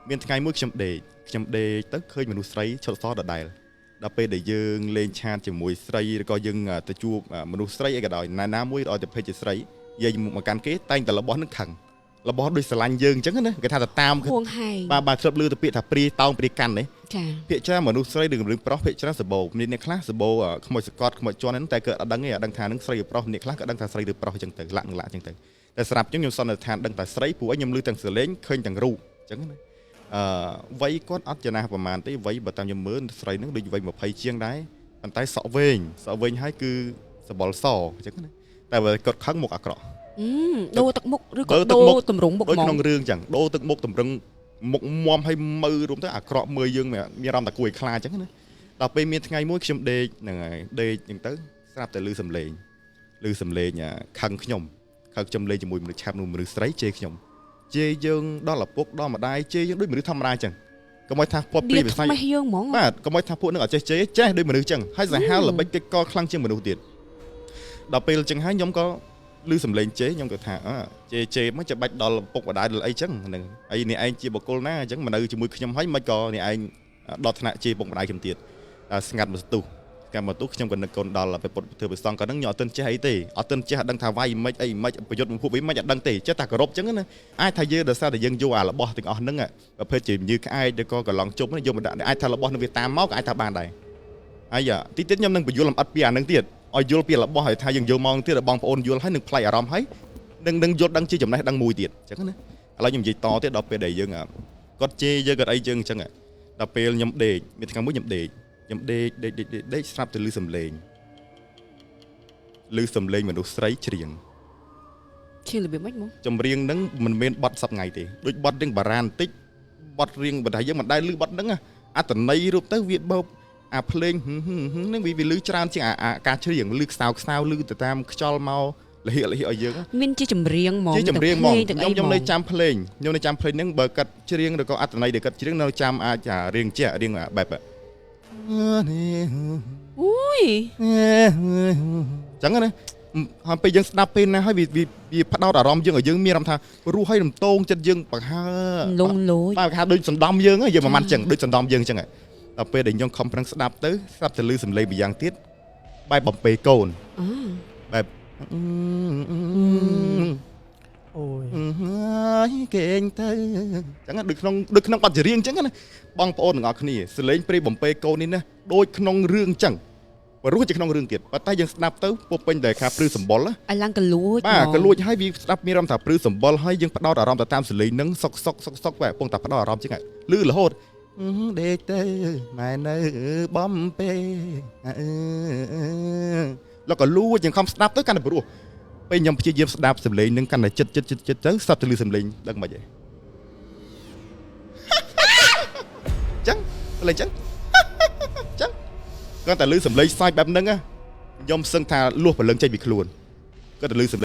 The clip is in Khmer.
មានថ្ងៃមួយខ្ញុំដេកទៅឃើញមនុស្សស្រីឈុតសដដែលដល់ពេលដែលយើងលេងឆាតជាមួយស្រីឬក៏យើងទៅជួបមនុស្សស្រីអីក៏ដោយណាមួយឲ្យតែភេទជាស្រីនិយាយមកកាន់គេតែងតែរបស់នឹងខឹងរបស់ដូចស្រឡាញ់យើងអញ្ចឹងណាគេថាទៅតាមហួងហែងបាទធ្លាប់ឮទៅពាក្យថាព្រាយតោងព្រាយកាន់នេះចាពាក្យច្រើនមនុស្សស្រីឬរឿងប្រុសពាក្យច្រើនសបោមានអ្នកខ្លះសបោខ្មោចសកត់ខ្មោចជន់ហ្នឹងតែក៏អត់ដឹងទេអត់ដឹងថានឹងស្រីឬប្រុសអ្នកខ្លះក៏ដឹងថាស្រីឬប្រុសអញ្ចឹងទៅលាក់អញ្ចឹងទៅតែស្រាប់ខ្ញុំសន្និដ្ឋានដឹងតែស្រីព្រោះខ្ញុំឮទាំងសលេងឃើញទាំងរូបអញ្ចឹងណាវ័យគាត់អត់ចំណាស់ប្រហែលទេវ័យបើតាមខ្ញុំមើលស្រីហ្នឹងដូចវ័យ20ជាងដែរប៉ុន្តែសក់វែងហើយគឺសបល់សអញ្ចឹងណាតែបើគាត់ខឹងមុខអាក្រក់ដូរទឹកមុខឬក៏ដូរតម្រង់មុខមកដូចក្នុងរឿងអញ្ចឹងដូរទឹកមុខតម្រឹងមុខមមឲ្យមើលរួមទៅអាក្រក់មើលយើងមានអារម្មណ៍តែគួរឲ្យខ្លាចអញ្ចឹងណាដល់ពេលមានថ្ងៃមួយខ្ញុំដេកហ្នឹងហើយដេកអញ្ចឹងទៅស្រាប់តែឮសំឡេងខឹងខ្ញុំលេងជាមួយមនុស្សឆាប់មនុស្សស្រីជេរខ្ញុំជេរយើងដល់ឪពុកដល់ម្ដាយជេរយើងដូចមនុស្សធម្មតាអញ្ចឹងកុំឲ្យថាពុតព្រីវិស័យយើងហ្មងបាទកុំឲ្យថាពួកនឹងអត់ចេះចេះដូចមនុស្សអញ្ចឹងហើយសាហាវល្បិចគេកលខ្លាំងជាងមនុស្សទៀតដល់ពេលអញ្ចឹងហើយខ្ញុំក៏ឮសំឡេងជេរខ្ញុំក៏ថាជេរមកចាំបាច់ដល់ពុកម្ដាយដល់អីចឹងហ្នឹងហើយនេះឯងជាបុគ្គលណាអញ្ចឹងមកនៅជាមួយខ្ញុំហើយមិនក៏នេះឯងដល់ថ្នាក់ជេរពុកម្ដាយខ្ញុំទៀតស្ងាត់មកស្ទុះខ្ញុំក៏នឹកកូនដល់ពេលពុទ្ធធ្វើប្រសងក៏ហ្នឹងខ្ញុំអត់ទាន់ចេះអីទេអត់ទាន់ចេះអត់ដឹងថាវាយមិនអីមិនប្រយុទ្ធមួយពួកវិញមិនអត់ដឹងទេចេះតែគោរពអញ្ចឹងណាអាចថាយើងដោយសារតែយើងយកអារបស់ទាំងអស់ហ្នឹងប្រភេទជាញើក្អែកឬក៏កន្លងជុំយកមកដាក់អាចថារបស់នឹងវាតាមមកក៏អាចថាបានដែរហើយទីទៀតខ្ញុំនឹងបញ្យល់លម្អិតពីអាហ្នឹងទៀតឲ្យយល់ពីរបស់ហើយថាយើងយកមកទៀតបងប្អូនយល់ហើយនឹងផ្លៃអារម្មណ៍ហើយនឹងយល់ដឹងជាចំណេះដឹងមួយទៀតអញ្ចឹងណាឥឡូវខ្ញុំនិយាយតទៀតដល់ពេលដែលយើងគាត់ជេរយើងគាត់អីយើងអញ្ចឹងដល់ពេលខ្ញុំដេកមានថ្ងៃមួយខ្ញុំដេកស្រាប់តែឮសំឡេងមនុស្សស្រីច្រៀងរបៀបម៉េចមកចម្រៀងហ្នឹងមិនមែនបត់សប្ថ្ងៃទេដូចបត់រៀងបារាណបន្តិចបត់រៀងបណ្ដៃយើងមិនដែលឮបត់ហ្នឹងអត្តន័យរូបទៅវាបោកអាភ្លេងហ្នឹងវាឮច្រើនជាងអាការច្រៀងឮខ្សោឮទៅតាមខ្យល់មកលហិឲ្យយើងមានជាចម្រៀងហ្មងខ្ញុំនៅចាំភ្លេងហ្នឹងបើកាត់ច្រៀងឬក៏អត្តន័យដែលកាត់ច្រៀងនៅចាំអាចរៀងជារៀងបែបអូយចឹងណាហើយពេលយើងស្ដាប់ពេលណាហើយវាផ្ដោតអារម្មណ៍យើងឲ្យយើងមានអារម្មណ៍ថារស់ឲ្យរំទងចិត្តយើងបង្ហើលងលោចតែគេថាដូចសណ្ដំយើងយើងមិនម៉ាត់ចឹងដូចសណ្ដំយើងចឹងដល់ពេលដែលខ្ញុំខំប្រឹងស្ដាប់ទៅស្រាប់តែឮសំឡេងម្យ៉ាងទៀតបែបបំពេកូនបែបអូយគេងទៅចឹងដូចក្នុងបទចម្រៀងចឹងណាបងប្អូនទាំងអស់គ្នាសលេងព្រៃបំពេកូននេះណាដូចក្នុងរឿងចឹងព្រោះជាក្នុងរឿងទៀតប៉ុន្តែយើងស្ដាប់ទៅពុះពេញតែខាព្រឺសម្បុរអាឡើងកលួចបាទកលួចហើយវាស្ដាប់មានអារម្មណ៍ថាព្រឺសម្បុរហើយយើងផ្ដោតអារម្មណ៍ទៅតាមសលេងហ្នឹងសុកបែបពងតែផ្ដោតអារម្មណ៍ចឹងលឺរហូតដេកទៅម៉ែនៅបំពេแล้วก็លួចយើងខំស្ដាប់ទៅកាន់តែព្រោះពេលខ្ញុំព្យាយាមស្ដាប់សំឡេងនឹងកាន់តែចិត្តទៅស្ដាប់ទៅលឺសំឡេងដឹងមិនហីចឹងគាត់តែលឺសំឡេងសាច់បែបហ្នឹងខ្ញុំសឹងថាលួសព្រលឹងចេញពីខ្លួនគាត់តែលឺសំ